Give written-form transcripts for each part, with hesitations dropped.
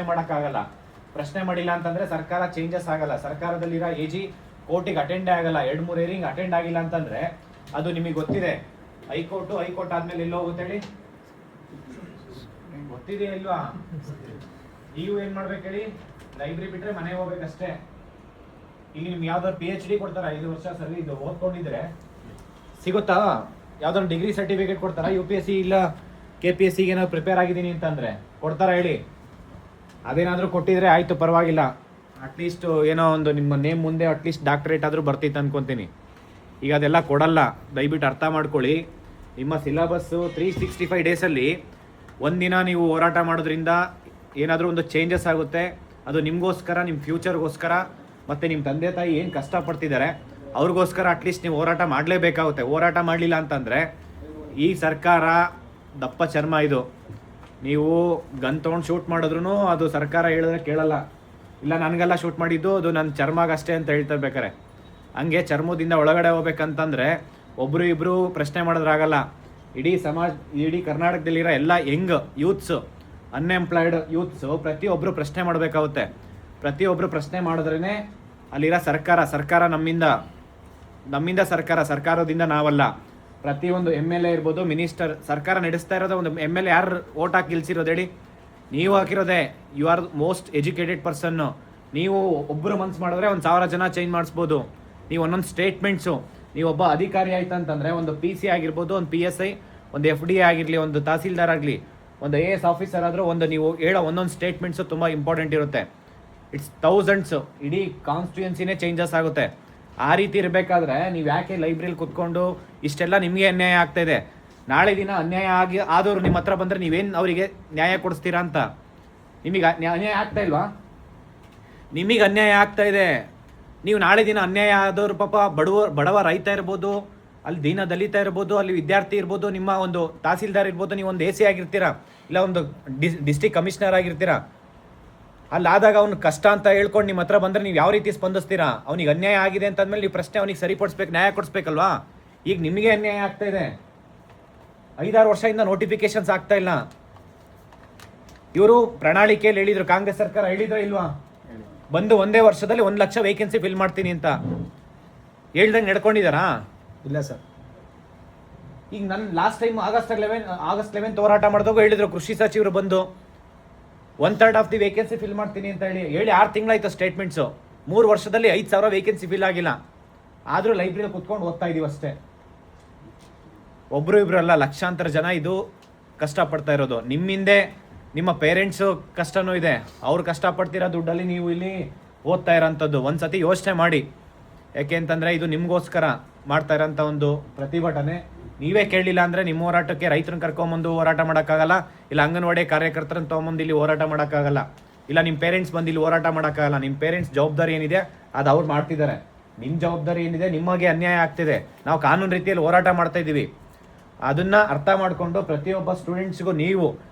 ಮಾಡೋಕ್ಕಾಗಲ್ಲ. ಪ್ರಶ್ನೆ ಮಾಡಿಲ್ಲ ಅಂತಂದ್ರೆ ಸರ್ಕಾರ ಚೇಂಜಸ್ ಆಗಲ್ಲ. ಸರ್ಕಾರದಲ್ಲಿರೋ ಎಜಿ ಕೋರ್ಟಿಗೆ ಅಟೆಂಡೇ ಆಗಲ್ಲ. 2-3 ಹೇರಿಂಗ್ ಅಟೆಂಡ್ ಆಗಿಲ್ಲ ಅಂತಂದ್ರೆ ಅದು ನಿಮಗೆ ಗೊತ್ತಿದೆ. ಹೈಕೋರ್ಟ್ ಆದ್ಮೇಲೆ ಎಲ್ಲೋ ಹೋಗುತ್ತೆ ಹೇಳಿ, ಗೊತ್ತಿದೆಯಾ ಇಲ್ವಾ? ನೀವು ಏನ್ ಮಾಡ್ಬೇಕು ಹೇಳಿ, ಲೈಬ್ರರಿ ಬಿಟ್ರೆ ಮನೆಗೆ ಹೋಗ್ಬೇಕಷ್ಟೇ. ಇಲ್ಲಿ ನಿಮ್ಗೆ ಯಾವ್ದಾದ್ರು PhD ಕೊಡ್ತಾರ 5 ವರ್ಷ ಸರಿ ಇದು ಓದ್ಕೊಂಡಿದ್ರೆ ಸಿಗುತ್ತಾ? ಯಾವ್ದಾದ್ರು ಡಿಗ್ರಿ ಸರ್ಟಿಫಿಕೇಟ್ ಕೊಡ್ತಾರ? UPSC ಇಲ್ಲ KPSC ಗೆ ಏನಾದ್ರು ಪ್ರಿಪೇರ್ ಆಗಿದ್ದೀನಿ ಅಂತಂದ್ರೆ ಕೊಡ್ತಾರ ಹೇಳಿ? ಅದೇನಾದ್ರೂ ಕೊಟ್ಟಿದ್ರೆ ಆಯ್ತು, ಪರವಾಗಿಲ್ಲ. ಅಟ್ಲೀಸ್ಟ್ ಏನೋ ಒಂದು ನಿಮ್ಮ ನೇಮ್ ಮುಂದೆ ಅಟ್ಲೀಸ್ಟ್ ಡಾಕ್ಟರೇಟ್ ಆದ್ರೂ ಬರ್ತಿತ್ತು ಅನ್ಕೊಂತೀನಿ. ಈಗ ಅದೆಲ್ಲ ಕೊಡಲ್ಲ. ದಯವಿಟ್ಟು ಅರ್ಥ ಮಾಡ್ಕೊಳ್ಳಿ. ನಿಮ್ಮ ಸಿಲೆಬಸ್ಸು 365 ಡೇಸಲ್ಲಿ ಒಂದಿನ ನೀವು ಹೋರಾಟ ಮಾಡೋದ್ರಿಂದ ಏನಾದರೂ ಒಂದು ಚೇಂಜಸ್ ಆಗುತ್ತೆ. ಅದು ನಿಮಗೋಸ್ಕರ, ನಿಮ್ಮ ಫ್ಯೂಚರ್ಗೋಸ್ಕರ, ಮತ್ತು ನಿಮ್ಮ ತಂದೆ ತಾಯಿ ಏನು ಕಷ್ಟಪಡ್ತಿದ್ದಾರೆ ಅವ್ರಿಗೋಸ್ಕರ ಅಟ್ಲೀಸ್ಟ್ ನೀವು ಹೋರಾಟ ಮಾಡಲೇಬೇಕಾಗುತ್ತೆ. ಹೋರಾಟ ಮಾಡಲಿಲ್ಲ ಅಂತಂದರೆ ಈ ಸರ್ಕಾರ ದಪ್ಪ ಚರ್ಮ ಇದು. ನೀವು ಗನ್ ತೊಗೊಂಡು ಶೂಟ್ ಮಾಡಿದ್ರೂ ಅದು ಸರ್ಕಾರ ಹೇಳಿದ್ರೆ ಕೇಳಲ್ಲ. ಇಲ್ಲ ನನಗೆಲ್ಲ ಶೂಟ್ ಮಾಡಿದ್ದು ಅದು ನನ್ನ ಚರ್ಮಾಗಷ್ಟೇ ಅಂತ ಹೇಳ್ತಾರೆ ಬೇಕಾರೆ. ಹಂಗೆ ಚರ್ಮದಿಂದ ಒಳಗಡೆ ಹೋಗ್ಬೇಕಂತಂದರೆ ಒಬ್ಬರು ಇಬ್ಬರು ಪ್ರಶ್ನೆ ಮಾಡಿದ್ರಾಗಲ್ಲ. ಇಡೀ ಕರ್ನಾಟಕದಲ್ಲಿರೋ ಎಲ್ಲ ಯಂಗ್ ಯೂತ್ಸು, ಅನ್ಎಂಪ್ಲಾಯ್ಡ್ ಯೂತ್ಸು ಪ್ರತಿಯೊಬ್ಬರು ಪ್ರಶ್ನೆ ಮಾಡಬೇಕಾಗುತ್ತೆ. ಪ್ರತಿಯೊಬ್ಬರು ಪ್ರಶ್ನೆ ಮಾಡಿದ್ರೇ ಅಲ್ಲಿರೋ ಸರ್ಕಾರ ನಮ್ಮಿಂದ ಸರ್ಕಾರದಿಂದ ನಾವಲ್ಲ. ಪ್ರತಿಯೊಂದು MLA ಇರ್ಬೋದು, ಮಿನಿಸ್ಟರ್, ಸರ್ಕಾರ ನಡೆಸ್ತಾ ಇರೋದು ಒಂದು MLA ಯಾರು ಓಟ್ ಹಾಕಿ ಗೆಲ್ಸಿರೋದು ಹೇಳಿ? ನೀವು ಹಾಕಿರೋದೆ. ಯು ಆರ್ ಮೋಸ್ಟ್ ಎಜುಕೇಟೆಡ್ ಪರ್ಸನ್ನು. ನೀವು ಒಬ್ಬರು ಮನ್ಸು ಮಾಡಿದ್ರೆ 1000 ಜನ ಚೇಂಜ್ ಮಾಡಿಸ್ಬೋದು. ನೀವು ಒಂದೊಂದು ಸ್ಟೇಟ್ಮೆಂಟ್ಸು, ನೀವು ಒಬ್ಬ ಅಧಿಕಾರಿ ಆಯ್ತಂತಂದರೆ ಒಂದು PC ಆಗಿರ್ಬೋದು, ಒಂದು PSI, ಒಂದು FDA ಆಗಿರಲಿ, ಒಂದು ತಹಸೀಲ್ದಾರ್ ಆಗಲಿ, ಒಂದು AS ಆಫೀಸರ್ ಆದರೂ ಒಂದು ನೀವು ಹೇಳೋ ಒಂದೊಂದು ಸ್ಟೇಟ್ಮೆಂಟ್ಸು ತುಂಬ ಇಂಪಾರ್ಟೆಂಟ್ ಇರುತ್ತೆ. ಇಟ್ಸ್ ಥೌಸಂಡ್ಸು, ಇಡೀ ಕಾನ್ಸ್ಟಿಟ್ಯೂಯನ್ಸಿನೇ ಚೇಂಜಸ್ ಆಗುತ್ತೆ. ಆ ರೀತಿ ಇರಬೇಕಾದ್ರೆ ನೀವು ಯಾಕೆ ಲೈಬ್ರರಿಲಿ ಕುತ್ಕೊಂಡು ಇಷ್ಟೆಲ್ಲ ನಿಮಗೆ ಅನ್ಯಾಯ ಆಗ್ತಾಯಿದೆ? ನಾಳೆ ದಿನ ಅನ್ಯಾಯ ಆದವರು ನಿಮ್ಮ ಹತ್ರ ಬಂದರೆ ನೀವೇನು ಅವರಿಗೆ ನ್ಯಾಯ ಕೊಡಿಸ್ತೀರಾ ಅಂತ? ನಿಮಗೆ ಅನ್ಯಾಯ ಆಗ್ತಾ ಇಲ್ವಾ? ನಿಮಗೆ ಅನ್ಯಾಯ ಆಗ್ತಾ ಇದೆ. ನೀವು ನಾಳೆ ದಿನ ಅನ್ಯಾಯ ಆದವರು ಪಾಪ ಬಡವ ರೈತ ಇರ್ಬೋದು, ಅಲ್ಲಿ ದೀನ ದಲಿತ ಇರ್ಬೋದು, ಅಲ್ಲಿ ವಿದ್ಯಾರ್ಥಿ ಇರ್ಬೋದು, ನಿಮ್ಮ ಒಂದು ತಹಸೀಲ್ದಾರ್ ಇರ್ಬೋದು, ನೀವು ಒಂದು AC ಆಗಿರ್ತೀರಾ, ಇಲ್ಲ ಒಂದು ಡಿಸ್ಟ್ರಿಕ್ಟ್ ಕಮಿಷನರ್ ಆಗಿರ್ತೀರಾ. ಅಲ್ಲಾದಾಗ ಅವ್ನು ಕಷ್ಟ ಅಂತ ಹೇಳ್ಕೊಂಡು ನಿಮ್ಮ ಹತ್ರ ಬಂದರೆ ನೀವು ಯಾವ ರೀತಿ ಸ್ಪಂದಿಸ್ತೀರಾ? ಅವ್ನಿಗೆ ಅನ್ಯಾಯ ಆಗಿದೆ ಅಂತಂದ್ಮೇಲೆ ನೀವು ಪ್ರಶ್ನೆ ಅವ್ನಿಗೆ ಸರಿಪಡಿಸ್ಬೇಕು, ನ್ಯಾಯ ಕೊಡಿಸ್ಬೇಕಲ್ವಾ? ಈಗ ನಿಮಗೆ ಅನ್ಯಾಯ ಆಗ್ತಾ ಇದೆ. 5-6 ವರ್ಷದಿಂದ ನೋಟಿಫಿಕೇಶನ್ಸ್ ಆಗ್ತಾ ಇಲ್ಲ. ಇವರು ಪ್ರಣಾಳಿಕೆಯಲ್ಲಿ ಹೇಳಿದ್ರು, ಕಾಂಗ್ರೆಸ್ ಸರ್ಕಾರ ಹೇಳಿದ್ರ ಇಲ್ವಾ? ಬಂದು ಒಂದೇ ವರ್ಷದಲ್ಲಿ 1 ಲಕ್ಷ ವೇಕೆನ್ಸಿ ಫಿಲ್ ಮಾಡ್ತೀನಿ ಅಂತ ಹೇಳ್ದಂಗೆ ನಡ್ಕೊಂಡಿದ್ದಾರಾ? ಇಲ್ಲ ಸರ್. ಈಗ ನನ್ನ ಲಾಸ್ಟ್ ಟೈಮ್ ಆಗಸ್ಟ್ 11 ಹೋರಾಟ ಮಾಡಿದಾಗ ಹೇಳಿದ್ರು ಕೃಷಿ ಸಚಿವರು ಬಂದು 1/3 ಆಫ್ ದಿ ವೇಕೆನ್ಸಿ ಫಿಲ್ ಮಾಡ್ತೀನಿ ಅಂತ ಹೇಳಿ 6 ತಿಂಗಳಾಯ್ತು ಸ್ಟೇಟ್ಮೆಂಟ್ಸು. 3 ವರ್ಷದಲ್ಲಿ 5,000 ವೇಕೆನ್ಸಿ ಫಿಲ್ ಆಗಿಲ್ಲ. ಆದರೂ ಲೈಬ್ರರಿಯಲ್ಲಿ ಕುತ್ಕೊಂಡು ಓದ್ತಾ ಇದೀವಿ ಅಷ್ಟೇ. ಒಬ್ಬರು ಇಬ್ಬರು ಅಲ್ಲ, ಲಕ್ಷಾಂತರ ಜನ ಇದು ಕಷ್ಟಪಡ್ತಾ ಇರೋದು. ನಿಮ್ಮಿಂದೆ ನಿಮ್ಮ ಪೇರೆಂಟ್ಸು ಕಷ್ಟನೂ ಇದೆ. ಅವ್ರು ಕಷ್ಟಪಡ್ತಿರೋ ದುಡ್ಡಲ್ಲಿ ನೀವು ಇಲ್ಲಿ ಓದ್ತಾ ಇರೋಂಥದ್ದು. ಒಂದು ಸತಿ ಯೋಚನೆ ಮಾಡಿ. ಯಾಕೆ ಅಂತಂದರೆ ಇದು ನಿಮಗೋಸ್ಕರ ಮಾಡ್ತಾ ಇರೋಂಥ ಒಂದು ಪ್ರತಿಭಟನೆ. ನೀವೇ ಕೇಳಲಿಲ್ಲ ಅಂದರೆ ನಿಮ್ಮ ಹೋರಾಟಕ್ಕೆ ರೈತರನ್ನ ಕರ್ಕೊಂಬಂದು ಹೋರಾಟ ಮಾಡೋಕ್ಕಾಗಲ್ಲ, ಇಲ್ಲ ಅಂಗನವಾಡಿ ಕಾರ್ಯಕರ್ತರನ್ನ ತೊಗೊಂಬಂದು ಇಲ್ಲಿ ಹೋರಾಟ ಮಾಡೋಕ್ಕಾಗಲ್ಲ, ಇಲ್ಲ ನಿಮ್ಮ ಪೇರೆಂಟ್ಸ್ ಬಂದು ಇಲ್ಲಿ ಹೋರಾಟ ಮಾಡೋಕ್ಕಾಗಲ್ಲ. ನಿಮ್ಮ ಪೇರೆಂಟ್ಸ್ ಜವಾಬ್ದಾರಿ ಏನಿದೆ ಅದು ಅವ್ರು ಮಾಡ್ತಿದ್ದಾರೆ. ನಿಮ್ಮ ಜವಾಬ್ದಾರಿ ಏನಿದೆ, ನಿಮಗೆ ಅನ್ಯಾಯ ಆಗ್ತಿದೆ. ನಾವು ಕಾನೂನು ರೀತಿಯಲ್ಲಿ ಹೋರಾಟ ಮಾಡ್ತಾ ಇದ್ದೀವಿ. ಅದನ್ನು ಅರ್ಥ ಮಾಡಿಕೊಂಡು ಪ್ರತಿಯೊಬ್ಬ ಸ್ಟೂಡೆಂಟ್ಸ್ಗೂ ನೀವು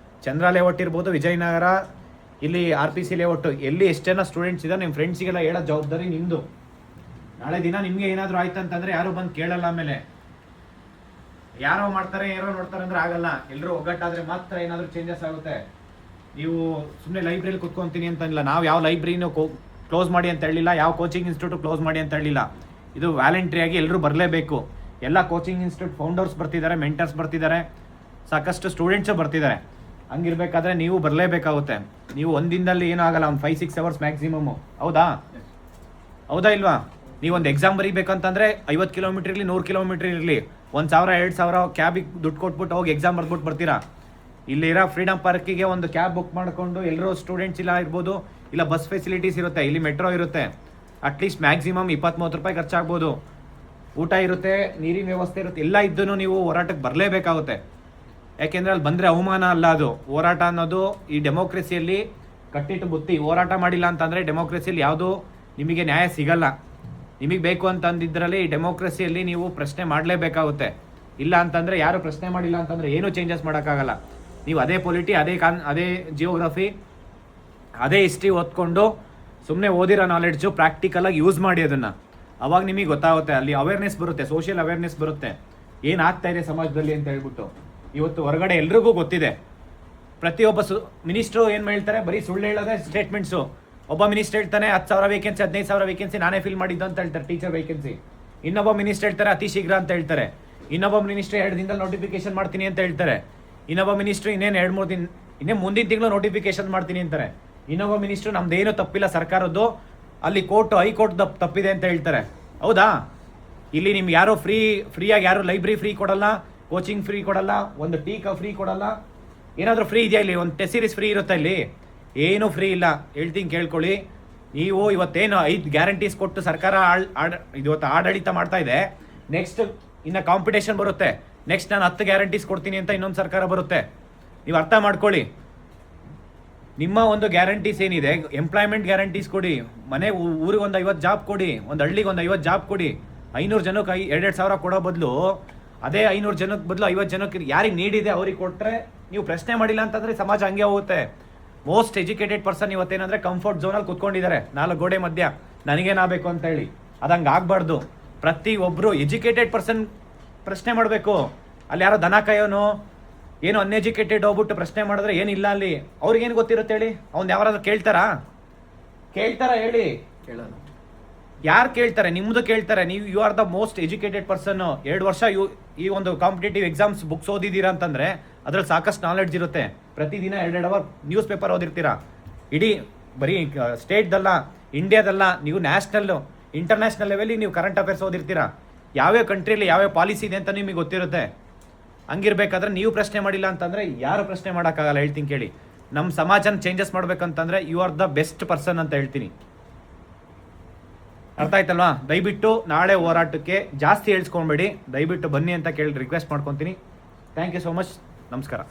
ಚಂದ್ರ ಲೇಔಟ್ ಇರ್ಬೋದು, ವಿಜಯನಗರ, ಇಲ್ಲಿ RPC ಲೇಔಟ್, ಎಲ್ಲಿ ಎಷ್ಟು ಜನ ಸ್ಟೂಡೆಂಟ್ಸ್ ಇದ್ದಾರೆ ನಿಮ್ಮ ಫ್ರೆಂಡ್ಸಿಗೆಲ್ಲ ಹೇಳೋ ಜವಾಬ್ದಾರಿ ನಿಮ್ಮದು. ನಾಳೆ ದಿನ ನಿಮಗೆ ಏನಾದರೂ ಆಯ್ತು ಅಂತಂದರೆ ಯಾರು ಬಂದು ಕೇಳಲ್ಲ. ಆಮೇಲೆ ಯಾರೋ ಮಾಡ್ತಾರೆ, ಯಾರೋ ನೋಡ್ತಾರೆ ಅಂದ್ರೆ ಆಗಲ್ಲ. ಎಲ್ಲರೂ ಒಗ್ಗಟ್ಟಾದರೆ ಮಾತ್ರ ಏನಾದರೂ ಚೇಂಜಸ್ ಆಗುತ್ತೆ. ನೀವು ಸುಮ್ಮನೆ ಲೈಬ್ರರಿಲಿ ಕುತ್ಕೊತೀನಿ ಅಂತಲ್ಲ. ನಾವು ಯಾವ ಲೈಬ್ರರಿನೂ ಕ್ಲೋಸ್ ಮಾಡಿ ಅಂತ ಹೇಳಿಲ್ಲ, ಯಾವ ಕೋಚಿಂಗ್ ಇನ್ಸ್ಟಿಟ್ಯೂಟ್ ಕ್ಲೋಸ್ ಮಾಡಿ ಅಂತ ಹೇಳಿಲ್ಲ. ಇದು ವ್ಯಾಲೆಂಟ್ರಿಯಾಗಿ ಎಲ್ಲರೂ ಬರಲೇಬೇಕು. ಎಲ್ಲ ಕೋಚಿಂಗ್ ಇನ್ಸ್ಟಿಟ್ಯೂಟ್ ಫೌಂಡರ್ಸ್ ಬರ್ತಿದ್ದಾರೆ, ಮೆಂಟರ್ಸ್ ಬರ್ತಿದ್ದಾರೆ, ಸಾಕಷ್ಟು ಸ್ಟೂಡೆಂಟ್ಸು ಬರ್ತಿದ್ದಾರೆ. ಹಂಗಿರ್ಬೇಕಾದ್ರೆ ನೀವು ಬರಲೇಬೇಕಾಗುತ್ತೆ. ನೀವು ಒಂದಿನದಲ್ಲಿ ಏನೂ ಆಗಲ್ಲ, ಒಂದು 5-6 ಅವರ್ಸ್ ಮ್ಯಾಕ್ಸಿಮಮ್ಮು. ಹೌದಾ ಇಲ್ವಾ? ನೀವೊಂದು ಎಕ್ಸಾಮ್ ಬರೀಬೇಕಂತಂದರೆ 50 ಕಿಲೋಮೀಟ್ರ್ ಇರಲಿ, 100 ಕಿಲೋಮೀಟ್ರ್ ಇರಲಿ, 1,000-2,000 ಕ್ಯಾಬಿಗೆ ದುಡ್ಡು ಕೊಟ್ಬಿಟ್ಟು ಹೋಗಿ ಎಕ್ಸಾಮ್ ಬರ್ದ್ಬಿಟ್ಟು ಬರ್ತೀರಾ? ಇಲ್ಲಿರೋ ಫ್ರೀಡಮ್ ಪಾರ್ಕಿಗೆ ಒಂದು ಕ್ಯಾಬ್ ಬುಕ್ ಮಾಡಿಕೊಂಡು ಎಲ್ಲರೂ ಸ್ಟೂಡೆಂಟ್ಸ್ ಇಲ್ಲ ಇರ್ಬೋದು, ಇಲ್ಲ ಬಸ್ ಫೆಸಿಲಿಟೀಸ್ ಇರುತ್ತೆ, ಇಲ್ಲಿ ಮೆಟ್ರೋ ಇರುತ್ತೆ. ಅಟ್ಲೀಸ್ಟ್ ಮ್ಯಾಕ್ಸಿಮಮ್ 20-30 ರೂಪಾಯಿ ಖರ್ಚಾಗ್ಬೋದು. ಊಟ ಇರುತ್ತೆ, ನೀರಿನ ವ್ಯವಸ್ಥೆ ಇರುತ್ತೆ, ಎಲ್ಲ ಇದ್ದೂ ನೀವು ಹೋರಾಟಕ್ಕೆ ಬರಲೇಬೇಕಾಗುತ್ತೆ. ಯಾಕೆಂದರೆ ಅಲ್ಲಿ ಬಂದರೆ ಅವಮಾನ ಅಲ್ಲ ಅದು. ಹೋರಾಟ ಅನ್ನೋದು ಈ ಡೆಮೋಕ್ರೆಸಿಯಲ್ಲಿ ಕಟ್ಟಿಟ್ಟು ಬುತ್ತಿ. ಹೋರಾಟ ಮಾಡಿಲ್ಲ ಅಂತಂದರೆ ಡೆಮೋಕ್ರೆಸಿಯಲ್ಲಿ ಯಾವುದೂ ನಿಮಗೆ ನ್ಯಾಯ ಸಿಗಲ್ಲ. ನಿಮಗೆ ಬೇಕು ಅಂತಂದಿದ್ರಲ್ಲಿ ಈ ಡೆಮೋಕ್ರೆಸಿಯಲ್ಲಿ ನೀವು ಪ್ರಶ್ನೆ ಮಾಡಲೇಬೇಕಾಗುತ್ತೆ. ಇಲ್ಲ ಅಂತಂದರೆ ಯಾರು ಪ್ರಶ್ನೆ ಮಾಡಿಲ್ಲ ಅಂತಂದರೆ ಏನೂ ಚೇಂಜಸ್ ಮಾಡೋಕ್ಕಾಗಲ್ಲ. ನೀವು ಅದೇ ಪೊಲಿಟಿ, ಅದೇ ಜಿಯೋಗ್ರಫಿ, ಅದೇ ಹಿಸ್ಟ್ರಿ ಓದ್ಕೊಂಡು ಸುಮ್ಮನೆ ಓದಿರೋ ನಾಲೆಡ್ಜು ಪ್ರಾಕ್ಟಿಕಲಾಗಿ ಯೂಸ್ ಮಾಡಿ ಅದನ್ನು. ಅವಾಗ ನಿಮಗೆ ಗೊತ್ತಾಗುತ್ತೆ, ಅಲ್ಲಿ ಅವೇರ್ನೆಸ್ ಬರುತ್ತೆ, ಸೋಷಿಯಲ್ ಅವೇರ್ನೆಸ್ ಬರುತ್ತೆ, ಏನಾಗ್ತಾ ಇದೆ ಸಮಾಜದಲ್ಲಿ ಅಂತ ಹೇಳ್ಬಿಟ್ಟು. ಇವತ್ತು ಹೊರಗಡೆ ಎಲ್ರಿಗೂ ಗೊತ್ತಿದೆ. ಪ್ರತಿಯೊಬ್ಬ ಮಿನಿಸ್ಟ್ರು ಏನು ಹೇಳ್ತಾರೆ, ಬರೀ ಸುಳ್ಳು ಹೇಳೋದೇ ಸ್ಟೇಟ್ಮೆಂಟ್ಸು. ಒಬ್ಬ ಮಿನಿಸ್ಟರ್ ಹೇಳ್ತಾನೆ 10,000 ವೇಕೆನ್ಸಿ 15,000 ವೇಕೆನ್ಸಿ ನಾನೇ ಫಿಲ್ ಮಾಡಿದ್ದು ಅಂತ ಹೇಳ್ತಾರೆ, ಟೀಚರ್ ವೇಕೆನ್ಸಿ. ಇನ್ನೊಬ್ಬ ಮಿನಿಸ್ಟರ್ ಹೇಳ್ತಾರೆ ಅತಿ ಶೀಘ್ರ ಅಂತ ಹೇಳ್ತಾರೆ. ಇನ್ನೊಬ್ಬ ಮಿನಿಸ್ಟರ್ 2 ದಿನದಲ್ಲಿ ನೋಟಿಫಿಕೇಶನ್ ಮಾಡ್ತೀನಿ ಅಂತ ಹೇಳ್ತಾರೆ. ಇನ್ನೊಬ್ಬ ಮಿನಿಸ್ಟ್ರು ಇನ್ನೇನು 2-3 ದಿನ, ಇನ್ನೇ ಮುಂದಿನ ತಿಂಗಳು ನೋಟಿಫಿಕೇಶನ್ ಮಾಡ್ತೀನಿ ಅಂತಾರೆ. ಇನ್ನೊಬ್ಬ ಮಿನಿಸ್ಟ್ರು ನಮ್ದೇನು ತಪ್ಪಿಲ್ಲ ಸರ್ಕಾರದ್ದು, ಅಲ್ಲಿ ಹೈಕೋರ್ಟ್ ತಪ್ಪಿದೆ ಅಂತ ಹೇಳ್ತಾರೆ. ಹೌದಾ? ಇಲ್ಲಿ ನಿಮ್ಗೆ ಯಾರೋ ಫ್ರೀಯಾಗಿ ಯಾರು ಲೈಬ್ರರಿ ಫ್ರೀ ಕೊಡಲ್ಲ, ಕೋಚಿಂಗ್ ಫ್ರೀ ಕೊಡಲ್ಲ, ಒಂದು ಟೀ ಫ್ರೀ ಕೊಡಲ್ಲ. ಏನಾದರೂ ಫ್ರೀ ಇದೆಯಾ ಇಲ್ಲಿ? ಒಂದು ಟೆಸ್ಟ್ ಸೀರೀಸ್ ಫ್ರೀ ಇರುತ್ತಾ ಇಲ್ಲಿ? ಏನೂ ಫ್ರೀ ಇಲ್ಲ. ಹೇಳ್ತೀನಿ ಕೇಳ್ಕೊಳ್ಳಿ. ನೀವು ಇವತ್ತೇನು 5 ಗ್ಯಾರಂಟೀಸ್ ಕೊಟ್ಟು ಸರ್ಕಾರ ಇವತ್ತು ಆಡಳಿತ ಮಾಡ್ತಾ ಇದೆ. ನೆಕ್ಸ್ಟ್ ಇನ್ನು ಕಾಂಪಿಟೇಷನ್ ಬರುತ್ತೆ. ನೆಕ್ಸ್ಟ್ ನಾನು 10 ಗ್ಯಾರಂಟೀಸ್ ಕೊಡ್ತೀನಿ ಅಂತ ಇನ್ನೊಂದು ಸರ್ಕಾರ ಬರುತ್ತೆ. ನೀವು ಅರ್ಥ ಮಾಡ್ಕೊಳ್ಳಿ. ನಿಮ್ಮ ಒಂದು ಗ್ಯಾರಂಟೀಸ್ ಏನಿದೆ, ಎಂಪ್ಲಾಯ್ಮೆಂಟ್ ಗ್ಯಾರಂಟೀಸ್ ಕೊಡಿ. ಊರಿಗೆ ಒಂದು 50 ಜಾಬ್ ಕೊಡಿ, ಒಂದು ಹಳ್ಳಿಗೆ ಒಂದು 50 ಜಾಬ್ ಕೊಡಿ. 500 ಜನಕ್ಕೆ 2,000 ಕೊಡೋ ಬದಲು ಅದೇ 500 ಜನಕ್ಕೆ ಬದಲು 50 ಜನಕ್ಕೆ ಯಾರಿಗೆ ನೀಡಿದೆ ಅವ್ರಿಗೆ ಕೊಟ್ಟರೆ, ನೀವು ಪ್ರಶ್ನೆ ಮಾಡಿಲ್ಲ ಅಂತಂದರೆ ಸಮಾಜ ಹಂಗೆ ಹೋಗುತ್ತೆ. ಮೋಸ್ಟ್ ಎಜುಕೇಟೆಡ್ ಪರ್ಸನ್ ಇವತ್ತೇನಂದರೆ ಕಂಫರ್ಟ್ ಝೋನಲ್ಲಿ ಕುತ್ಕೊಂಡಿದ್ದಾರೆ 4 ಗೋಡೆ ಮಧ್ಯ, ನನಗೇನಾಗಬೇಕು ಅಂತ ಹೇಳಿ. ಅದಂಗೆ ಆಗಬಾರ್ದು. ಪ್ರತಿಯೊಬ್ಬರು ಎಜುಕೇಟೆಡ್ ಪರ್ಸನ್ ಪ್ರಶ್ನೆ ಮಾಡಬೇಕು. ಅಲ್ಲಿ ಯಾರೋ ದನ ಕಾಯೋನು ಏನು ಅನ್ಎಜುಕೇಟೆಡ್ ಹೋಗ್ಬಿಟ್ಟು ಪ್ರಶ್ನೆ ಮಾಡಿದ್ರೆ ಏನಿಲ್ಲ ಅಲ್ಲಿ. ಅವ್ರಿಗೇನು ಗೊತ್ತಿರುತ್ತೆ ಹೇಳಿ? ಅವ್ನು ಯಾರಾದ್ರೂ ಕೇಳ್ತಾರಾ ಹೇಳಿ? ಕೇಳೋಣ. ಯಾರು ಕೇಳ್ತಾರೆ? ನಿಮ್ಮದು ಕೇಳ್ತಾರೆ. ನೀವು you are the most educated person. 2 ವರ್ಷ ಈ ಒಂದು ಕಾಂಪಿಟೇಟಿವ್ ಎಕ್ಸಾಮ್ಸ್ ಬುಕ್ಸ್ ಓದಿದ್ದೀರಾ ಅಂತಂದರೆ ಅದ್ರಲ್ಲಿ ಸಾಕಷ್ಟು ನಾಲೆಡ್ಜ್ ಇರುತ್ತೆ. ಪ್ರತಿದಿನ 2 ಅವರ್ ನ್ಯೂಸ್ ಪೇಪರ್ ಓದಿರ್ತೀರಾ. ಇಡೀ ಬರೀ ಸ್ಟೇಟ್ದಲ್ಲ, ಇಂಡಿಯಾದಲ್ಲ, ನೀವು ನ್ಯಾಷನಲ್ಲು ಇಂಟರ್ನ್ಯಾಷನಲ್ ಲೆವೆಲಿಗೆ ನೀವು ಕರೆಂಟ್ ಅಫೇರ್ಸ್ ಓದಿರ್ತೀರಾ. ಯಾವ್ಯಾವ ಕಂಟ್ರಿಯಲ್ಲಿ ಯಾವ್ಯಾವ ಪಾಲಿಸಿ ಇದೆ ಅಂತ ನಿಮಗೆ ಗೊತ್ತಿರುತ್ತೆ. ಹಂಗಿರ್ಬೇಕಾದ್ರೆ ನೀವು ಪ್ರಶ್ನೆ ಮಾಡಿಲ್ಲ ಅಂತಂದರೆ ಯಾರು ಪ್ರಶ್ನೆ ಮಾಡೋಕ್ಕಾಗಲ್ಲ. ಹೇಳ್ತೀನಿ ಕೇಳಿ. ನಮ್ಮ ಸಮಾಜನ ಚೇಂಜಸ್ ಮಾಡ್ಬೇಕಂತಂದರೆ you are the best person ಅಂತ ಹೇಳ್ತೀನಿ. ಅರ್ಥ ಆಯ್ತಲ್ವಾ? ದಯವಿಟ್ಟು ನಾಳೆ ಹೋರಾಟಕ್ಕೆ ಜಾಸ್ತಿ ಹೇಳ್ಸ್ಕೊಬೇಡಿ. ದಯವಿಟ್ಟು ಬನ್ನಿ ಅಂತ ರಿಕ್ವೆಸ್ಟ್ ಮಾಡ್ಕೊತೀನಿ. Thank you so much. ನಮಸ್ಕಾರ.